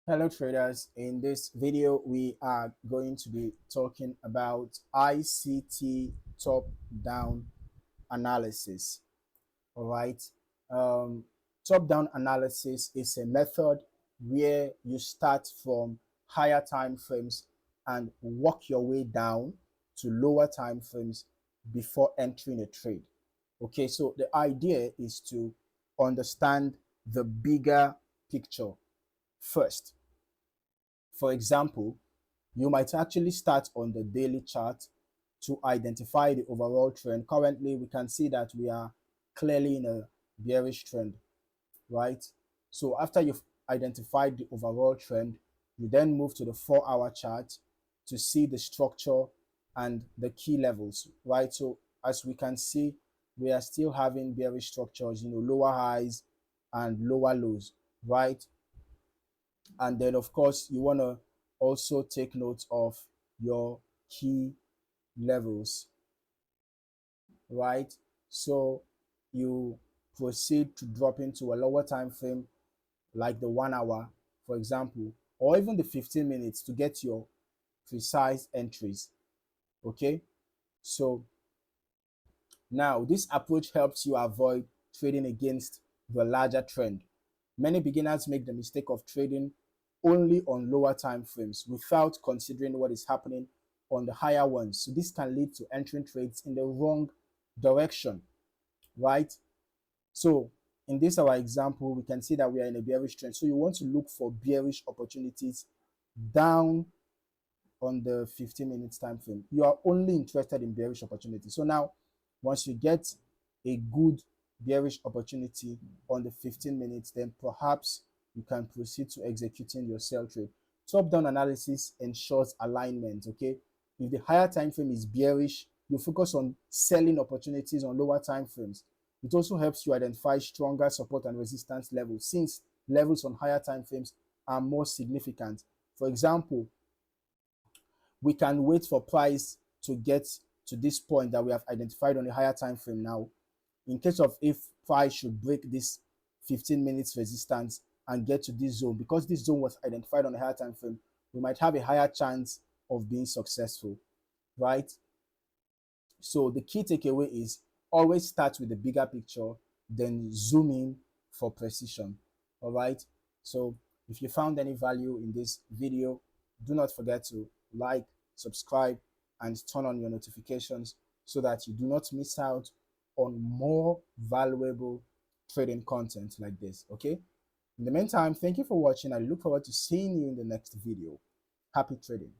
Hello traders, in this video we are going to be talking about ICT top-down analysis. All right. Top-down analysis is a method where you start from higher time frames and work your way down to lower time frames before entering a trade. Okay, so the idea is to understand the bigger picture first. For example, you might actually start on the daily chart to identify the overall trend. Currently, we can see that we are clearly in a bearish trend, right? So after you've identified the overall trend, you then move to the 4-hour chart to see the structure and the key levels, right? So as we can see, we are still having bearish structures, lower highs and lower lows, right? And then of course you want to also take note of your key levels, right? So you proceed to drop into a lower time frame like the 1 hour, for example, or even the 15 minutes to get your precise entries. Okay, so now this approach helps you avoid trading against the larger trend. Many beginners make the mistake of trading only on lower time frames without considering what is happening on the higher ones. So this can lead to entering trades in the wrong direction, right? So in this our example, we can see that we are in a bearish trend. So you want to look for bearish opportunities down on the 15 minutes time frame. You are only interested in bearish opportunities. So now, once you get a good bearish opportunity on the 15 minutes, then perhaps you can proceed to executing your sell trade. Top-down analysis ensures alignment. Okay, if the higher time frame is bearish, you focus on selling opportunities on lower time frames. It also helps you identify stronger support and resistance levels, since levels on higher time frames are more significant. For example, we can wait for price to get to this point that we have identified on a higher time frame now. In case of if price should break this 15 minutes resistance and get to this zone, because this zone was identified on a higher time frame, we might have a higher chance of being successful, right? So the key takeaway is always start with the bigger picture, then zoom in for precision. All right. So if you found any value in this video, do not forget to like, subscribe, and turn on your notifications so that you do not miss out on more valuable trading content like this. Okay. In the meantime, thank you for watching. I look forward to seeing you in the next video. Happy trading.